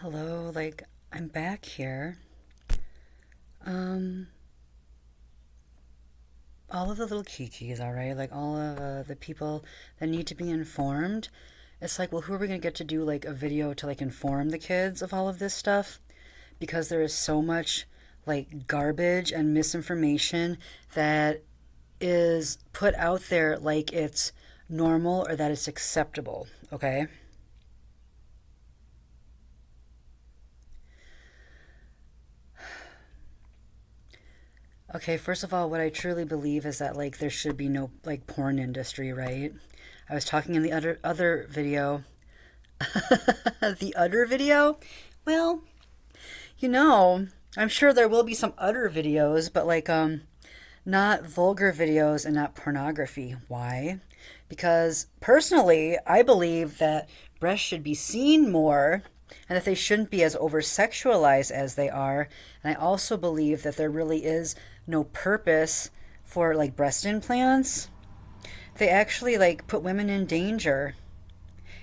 Hello, I'm back here. Um, all of the little kikis, all right? All of the people that need to be informed. It's well, who are we gonna get to do a video to inform the kids of all of this stuff? Because there is so much garbage and misinformation that is put out there like it's normal or that it's acceptable, okay? Okay, first of all, what I truly believe is that there should be no porn industry, right? I was talking in the other video. The other video? Well, you know, I'm sure there will be some other videos, but not vulgar videos and not pornography. Why? Because personally, I believe that breasts should be seen more and that they shouldn't be as over sexualized as they are. And I also believe that there really is no purpose for breast implants. They actually put women in danger.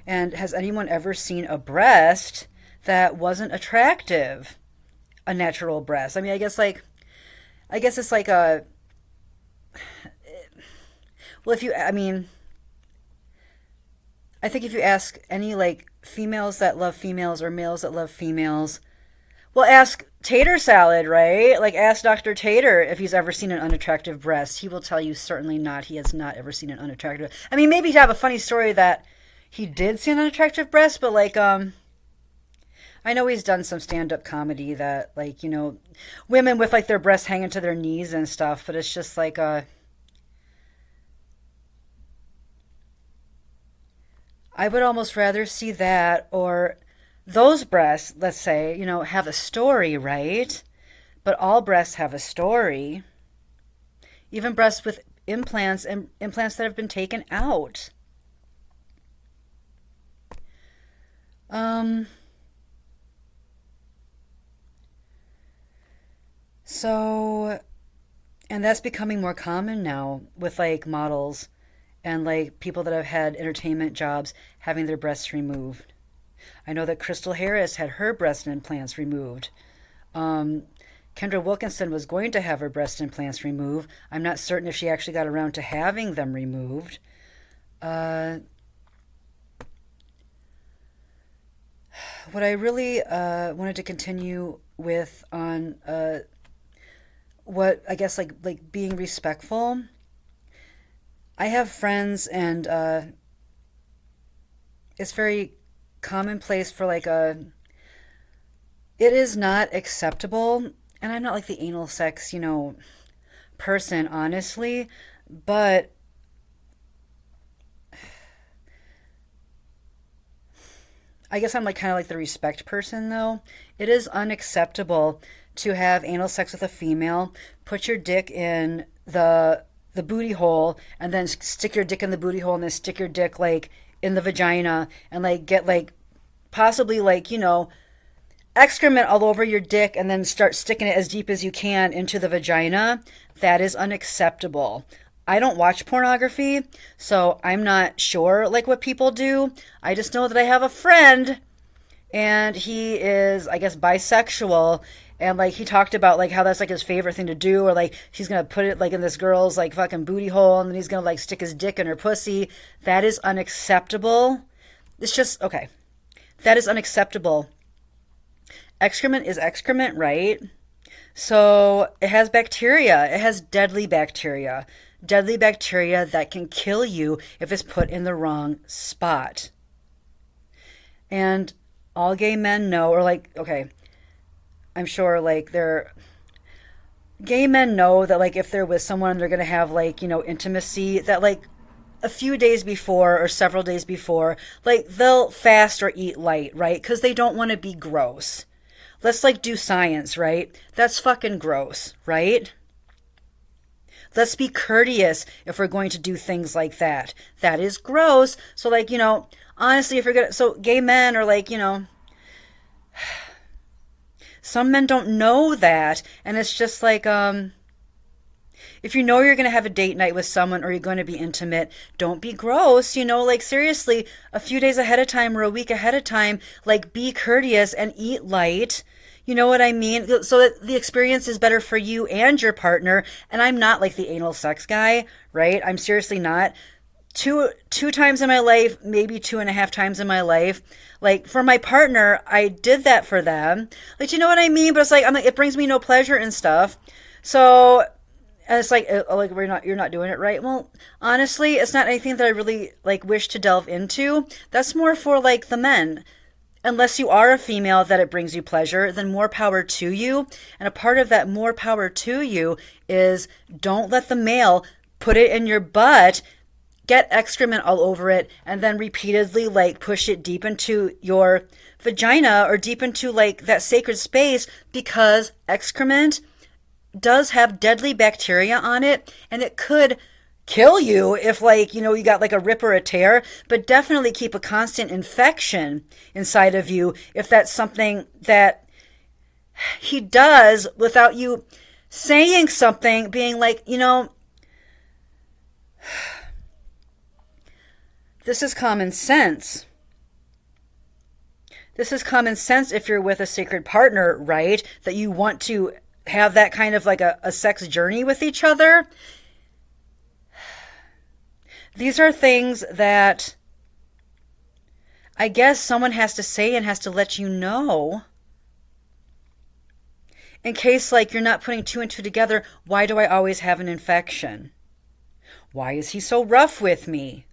And has anyone ever seen a breast that wasn't attractive? A natural breast. I mean, I guess it's a well, if you I mean, I think if you ask any females that love females or males that love females, well, ask Tater Salad, right? Ask Dr. Tater if he's ever seen an unattractive breast. He will tell you certainly not. He has not ever seen an unattractive. I mean, maybe he'd have a funny story that he did see an unattractive breast, but I know he's done some stand-up comedy that women with their breasts hanging to their knees and stuff, but it's just I would almost rather see that or those breasts, let's say, have a story, right? But all breasts have a story. Even breasts with implants and implants that have been taken out. Um, so, and that's becoming more common now with models and people that have had entertainment jobs having their breasts removed. I know that Crystal Harris had her breast implants removed. Um, Kendra Wilkinson was going to have her breast implants removed. I'm not certain if she actually got around to having them removed. Uh, what I really wanted to continue with on what I guess being respectful. I have friends, and it's very commonplace for it is not acceptable, and I'm not the anal sex, person, honestly, but I guess I'm kind of the respect person though. It is unacceptable to have anal sex with a female, put your dick in the booty hole, and then stick your dick in the booty hole, and then stick your dick in the vagina, and get possibly excrement all over your dick, and then start sticking it as deep as you can into the vagina. That is unacceptable. I don't watch pornography, so I'm not sure what people do. I just know that I have a friend, and he is, I guess, bisexual, and he talked about how that's his favorite thing to do, or he's gonna put it in this girl's fucking booty hole, and then he's gonna stick his dick in her pussy. That is unacceptable. It's just okay. That is unacceptable. Excrement is excrement, right? So it has bacteria. It has deadly bacteria. Deadly bacteria that can kill you if it's put in the wrong spot. And all gay men know, or okay, I'm sure they're gay men know that if they're with someone, they're gonna have intimacy, that a few days before or several days before, they'll fast or eat light, right? Because they don't want to be gross. Let's do science, right? That's fucking gross, right? Let's be courteous if we're going to do things like that. That is gross. So honestly, if you're gonna, so gay men are some men don't know that, and it's just If you know you're going to have a date night with someone or you're going to be intimate, don't be gross. Like seriously, a few days ahead of time or a week ahead of time, like be courteous and eat light. You know what I mean? So that the experience is better for you and your partner. And I'm not like the anal sex guy, right? I'm seriously not. Two times in my life, maybe 2.5 times in my life. Like for my partner, I did that for them. Like, you know what I mean? But it's like, I'm like, it brings me no pleasure and stuff. So, and it's like you're not doing it right. Well, honestly, it's not anything that I really like wish to delve into. That's more for like the men. Unless you are a female that it brings you pleasure, then more power to you. And a part of that more power to you is don't let the male put it in your butt, get excrement all over it, and then repeatedly like push it deep into your vagina or deep into like that sacred space, because excrement does have deadly bacteria on it and it could kill you if like you got like a rip or a tear, but definitely keep a constant infection inside of you if that's something that he does without you saying something, being like, this is common sense. This is common sense if you're with a sacred partner, right? That you want to have that kind of like a sex journey with each other. These are things that I guess someone has to say and has to let you know. In case like you're not putting two and two together, why do I always have an infection? Why is he so rough with me?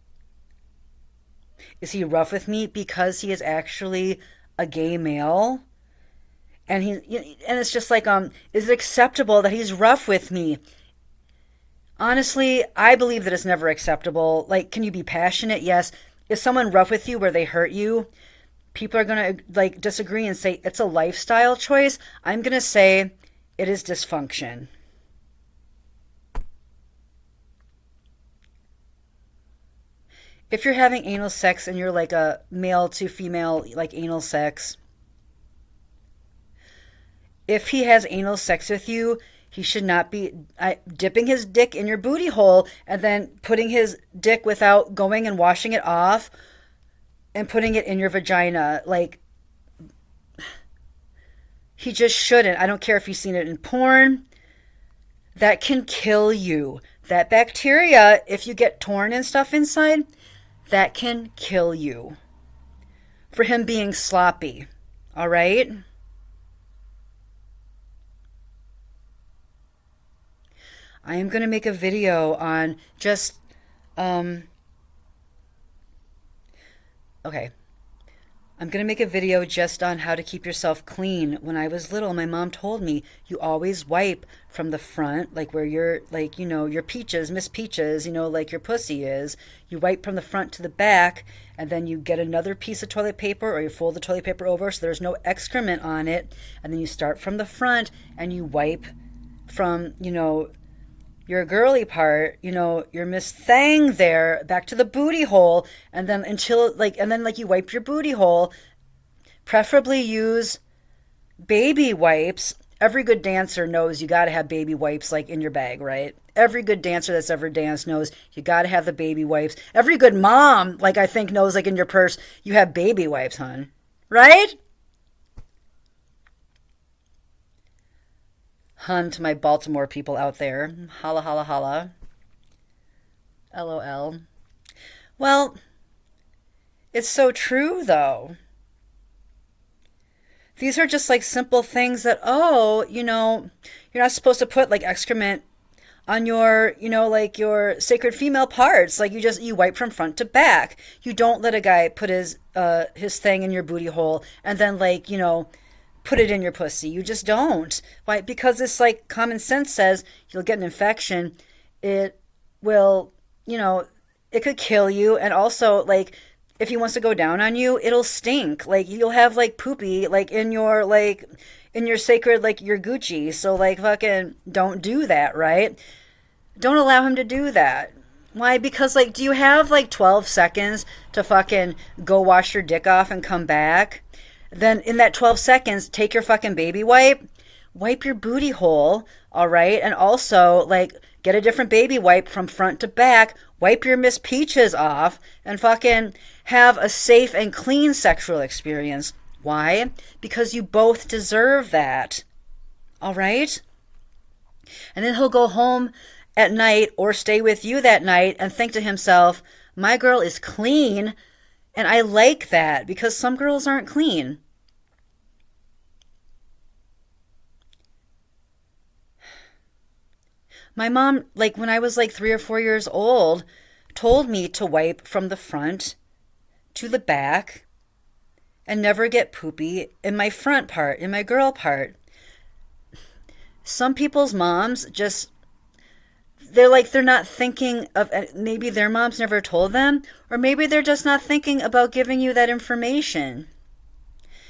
Is he rough with me because he is actually a gay male? And it's just like, is it acceptable that he's rough with me? Honestly, I believe that it's never acceptable. Like, can you be passionate? Yes. Is someone rough with you where they hurt you? People are going to like disagree and say it's a lifestyle choice. I'm going to say it is dysfunction. If you're having anal sex and you're like a male to female, like anal sex, if he has anal sex with you, he should not be dipping his dick in your booty hole and then putting his dick without going and washing it off and putting it in your vagina. Like, he just shouldn't. I don't care if you've seen it in porn. That can kill you. That bacteria, if you get torn and stuff inside, that can kill you. For him being sloppy. All right? I am going to make a video on just, okay. I'm going to make a video just on how to keep yourself clean. When I was little, my mom told me you always wipe from the front, like where your, like, your peaches, Miss Peaches, like your pussy is. You wipe from the front to the back, and then you get another piece of toilet paper, or you fold the toilet paper over so there's no excrement on it. And then you start from the front and you wipe from, your girly part, your Miss Thang there, back to the booty hole, and then you wipe your booty hole. Preferably use baby wipes. Every good dancer knows you got to have baby wipes like in your bag, right? Every good dancer that's ever danced knows you got to have the baby wipes. Every good mom, like I think, knows like in your purse you have baby wipes, hon. Right? Hun to my Baltimore people out there. Holla, holla, holla. LOL. Well, it's so true, though. These are just like simple things that, you're not supposed to put like excrement on your, like your sacred female parts. Like you wipe from front to back. You don't let a guy put his thing in your booty hole and then like, put it in your pussy. You just don't. Why? Because it's like common sense says you'll get an infection. It will, it could kill you. And also like if he wants to go down on you, it'll stink. Like you'll have like poopy like in your sacred, like your Gucci. So like fucking don't do that, right? Don't allow him to do that. Why? Because like, do you have like 12 seconds to fucking go wash your dick off and come back? Then in that 12 seconds, take your fucking baby wipe your booty hole, all right? And also, like, Get a different baby wipe from front to back, wipe your Miss Peaches off, and fucking have a safe and clean sexual experience. Why? Because you both deserve that. All right? And then he'll go home at night or stay with you that night and think to himself, my girl is clean, and I like that because some girls aren't clean. My mom, like when I was like 3 or 4 years old, told me to wipe from the front to the back and never get poopy in my front part, in my girl part. Some people's moms just, they're not thinking of, maybe their moms never told them, or maybe they're just not thinking about giving you that information.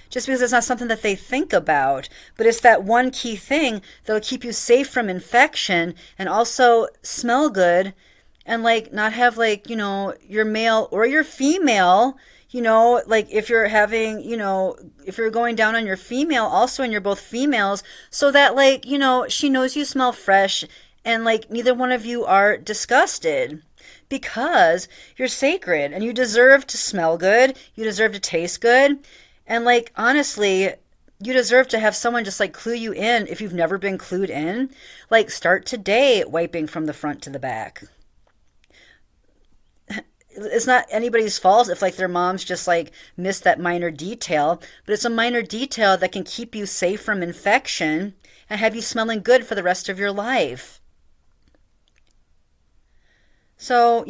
Just because it's not something that they think about, but it's that one key thing that'll keep you safe from infection and also smell good and like not have like, your male or your female, like if you're having, if you're going down on your female also and you're both females, so that like, she knows you smell fresh and like neither one of you are disgusted. Because you're sacred and you deserve to smell good, you deserve to taste good. And like, honestly, you deserve to have someone just like clue you in if you've never been clued in. Like, start today wiping from the front to the back. It's not anybody's fault if like their moms just like missed that minor detail, but it's a minor detail that can keep you safe from infection and have you smelling good for the rest of your life. So,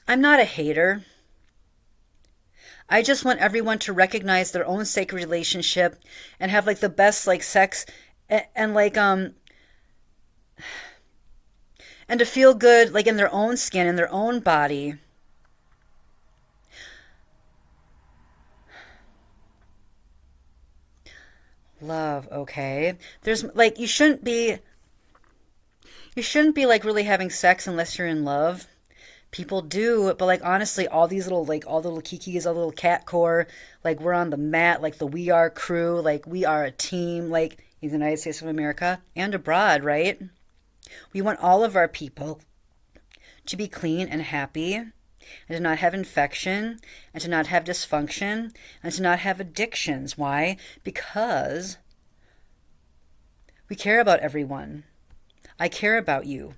I'm not a hater. I just want everyone to recognize their own sacred relationship and have like the best like sex and like and to feel good like in their own skin, in their own body. Love, okay? There's like you shouldn't be like really having sex unless you're in love. People do, but like honestly, all these little like all the little kikis, all the little cat core, like we're on the mat, like the We Are crew, like we are a team, like in the United States of America and abroad, right? We want all of our people to be clean and happy, and to not have infection, and to not have dysfunction, and to not have addictions. Why? Because we care about everyone. I care about you.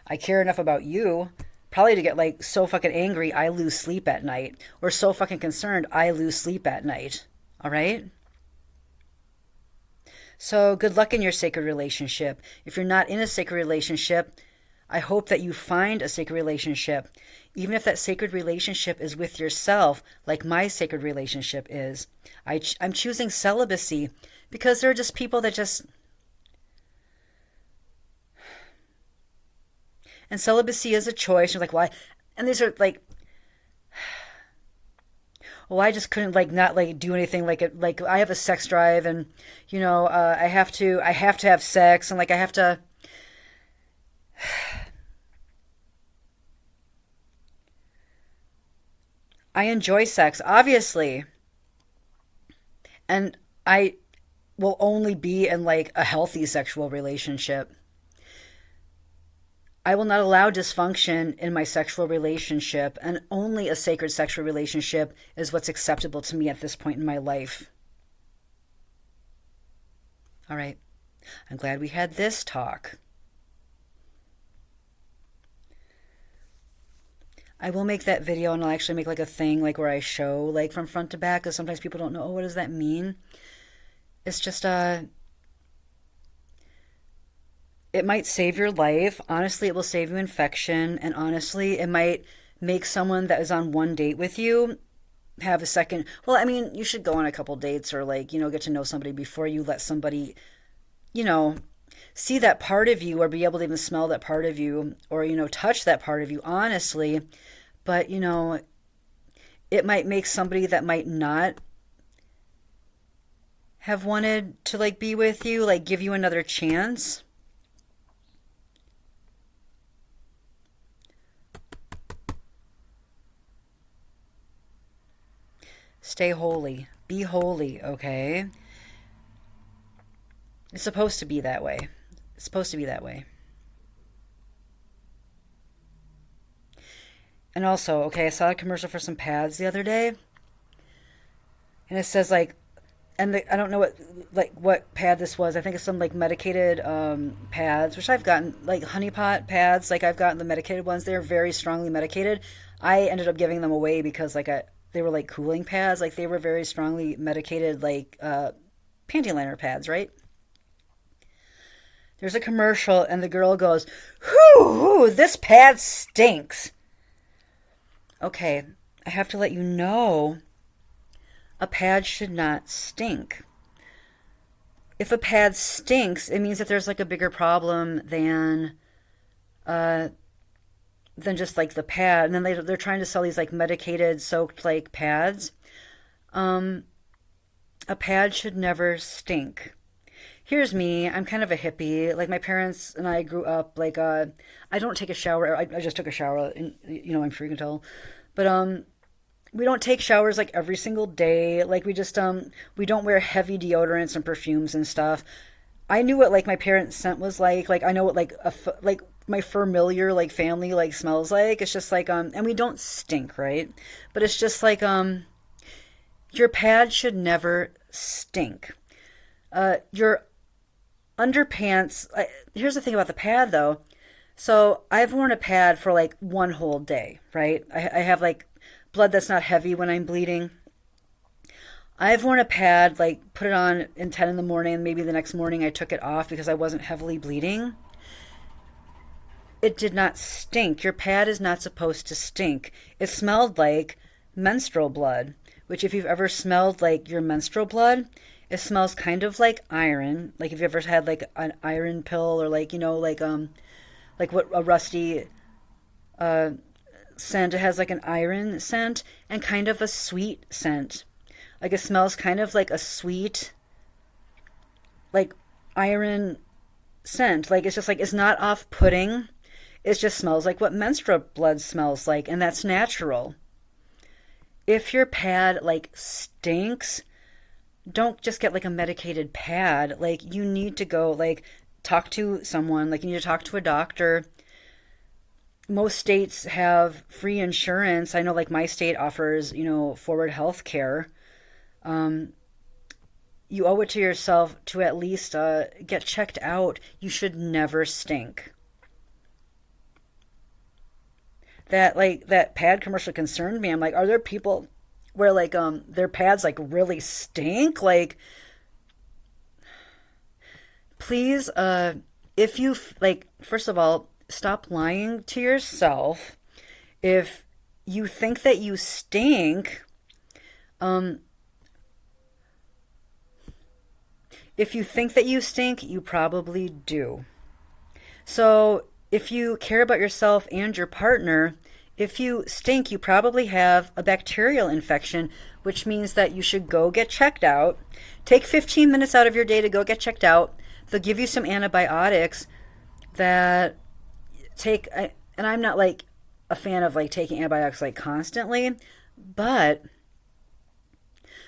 I care enough about you probably to get like so fucking angry I lose sleep at night, or so fucking concerned I lose sleep at night. All right? So good luck in your sacred relationship. If you're not in a sacred relationship, I hope that you find a sacred relationship. Even if that sacred relationship is with yourself, like my sacred relationship is. I'm choosing celibacy because there are just people that just... And celibacy is a choice. You're like, why? And these are like, well, I just couldn't like not like do anything like it. Like I have a sex drive, and I have to have sex, and like I have to. I enjoy sex, obviously, and I will only be in like a healthy sexual relationship. I will not allow dysfunction in my sexual relationship, and only a sacred sexual relationship is what's acceptable to me at this point in my life. All right. I'm glad we had this talk. I will make that video, and I'll actually make like a thing like where I show like from front to back, because sometimes people don't know, oh, what does that mean? It's just it might save your life. Honestly, it will save you infection. And honestly, it might make someone that is on one date with you have a second. Well, I mean, you should go on a couple dates or like, get to know somebody before you let somebody, you know, see that part of you or be able to even smell that part of you or, touch that part of you, honestly. But, it might make somebody that might not have wanted to like be with you, like give you another chance. Stay holy. Be holy, okay? It's supposed to be that way. It's supposed to be that way. And also, okay, I saw a commercial for some pads the other day, and it says like, I don't know what pad this was. I think it's some like medicated pads, which I've gotten, like honey pot pads. Like I've gotten the medicated ones. They're very strongly medicated. I ended up giving them away because they were like cooling pads. Like they were very strongly medicated, like panty liner pads, right? There's a commercial, and the girl goes, "Whoo, this pad stinks." Okay, I have to let you know a pad should not stink. If a pad stinks, it means that there's like a bigger problem uh, than just like the pad. And then they're trying to sell these like medicated soaked like pads. Um, a pad should never stink. Here's me. I'm kind of a hippie. Like my parents and I grew up like I don't take a shower. I just took a shower. And, I'm sure you can tell. But we don't take showers like every single day. Like we don't wear heavy deodorants and perfumes and stuff. I knew what like my parents' scent was like. Like I know what like like my familiar like family like smells like. It's just like and we don't stink, right? But it's just like your pad should never stink. Your underpants. Here's the thing about the pad though. So I've worn a pad for like one whole day, right? I have like blood that's not heavy when I'm bleeding. I've worn a pad, like put it on in 10 in the morning, and maybe the next morning I took it off because I wasn't heavily bleeding. It did not stink. Your pad is not supposed to stink. It smelled like menstrual blood, which if you've ever smelled like your menstrual blood, it smells kind of like iron. Like if you ever had like an iron pill or like, like what a rusty uh scent. It has like an iron scent and kind of a sweet scent. Like it smells kind of like a sweet, like iron scent. Like it's just like it's not off-putting. It just smells like what menstrual blood smells like, and that's natural. If your pad like stinks, don't just get like a medicated pad. Like you need to go like talk to someone. Like you need to talk to a doctor. Most states have free insurance. I know like my state offers, forward health care. You owe it to yourself to at least get checked out. You should never stink. That pad commercial concerned me. I'm like, are there people where like their pads like really stink? Like please if you like first of all, stop lying to yourself. If you think that you stink, um if you think that you stink, you probably do. So if you care about yourself and your partner, if you stink, you probably have a bacterial infection, which means that you should go get checked out. Take 15 minutes out of your day to go get checked out. They'll give you some antibiotics that and I'm not like a fan of like taking antibiotics like constantly, but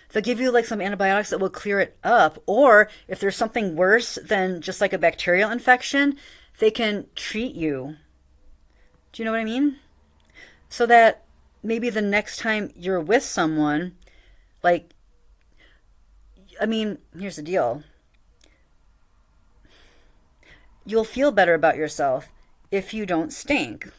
they'll give you like some antibiotics that will clear it up. Or if there's something worse than just like a bacterial infection, they can treat you. Do you know what I mean? So that maybe the next time you're with someone, like, I mean, here's the deal. You'll feel better about yourself if you don't stink.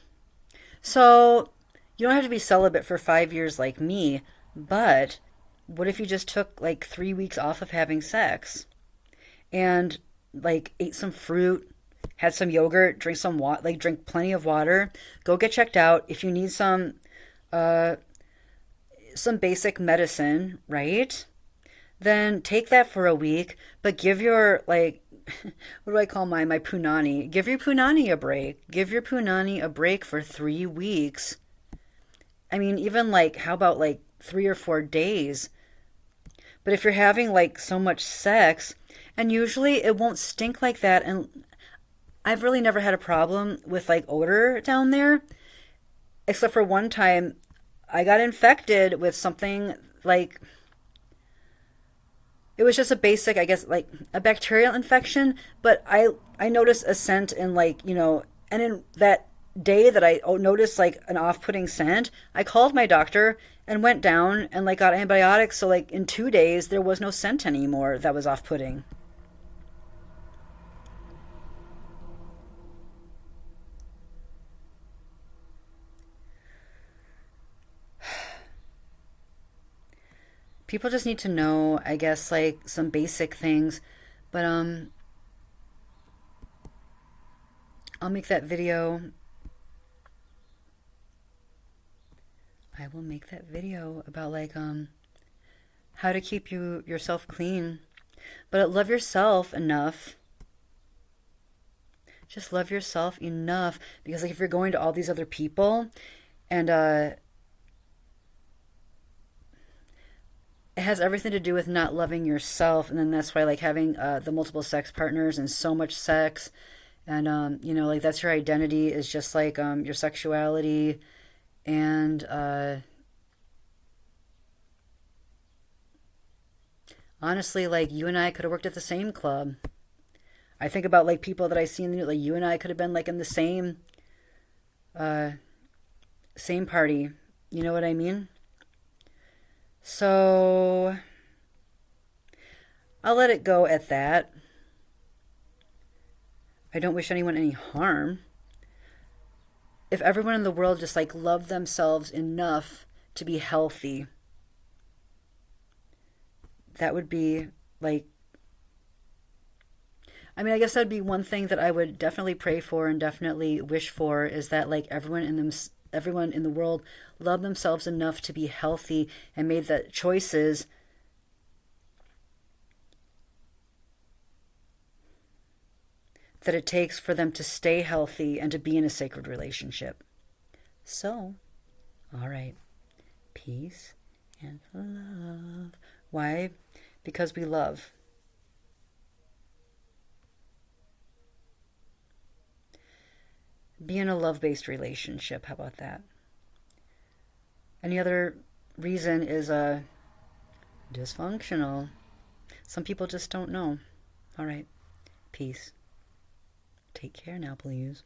So you don't have to be celibate for 5 years like me, but what if you just took like 3 weeks off of having sex and like ate some fruit, had some yogurt, drink some water, like drink plenty of water, go get checked out. If you need uh, some basic medicine, right? Then take that for a week, but give your like what do I call my punani? Give your punani a break. Give your punani a break for 3 weeks. I mean, even like how about like 3 or 4 days? But if you're having like so much sex, and usually it won't stink like that, and I've really never had a problem with like odor down there, except for one time I got infected with something like it was just a basic, I guess, like a bacterial infection, but I noticed a scent in like, and in that day that I noticed like an off-putting scent, I called my doctor and went down and like got antibiotics. So like in 2 days, there was no scent anymore that was off-putting. People just need to know, I guess, like some basic things. But I'll make that video. I will make that video about like how to keep yourself clean. But love yourself enough. Just love yourself enough because like if you're going to all these other people and it has everything to do with not loving yourself, and then that's why like having the multiple sex partners and so much sex and like that's your identity is just like your sexuality and honestly like you and I could have worked at the same club. I think about like people that I see in the news, like you and I could have been like in the uh same party. You know what I mean? So I'll let it go at that. I don't wish anyone any harm. If everyone in the world just like loved themselves enough to be healthy, that would be like, I mean, I guess that'd be one thing that I would definitely pray for and definitely wish for is that like everyone in the world loved themselves enough to be healthy and made the choices that it takes for them to stay healthy and to be in a sacred relationship. So, all right. Peace and love. Why? Because we love. Be in a love-based relationship. How about that? Any other reason is dysfunctional. Some people just don't know. All right. Peace. Take care now, please.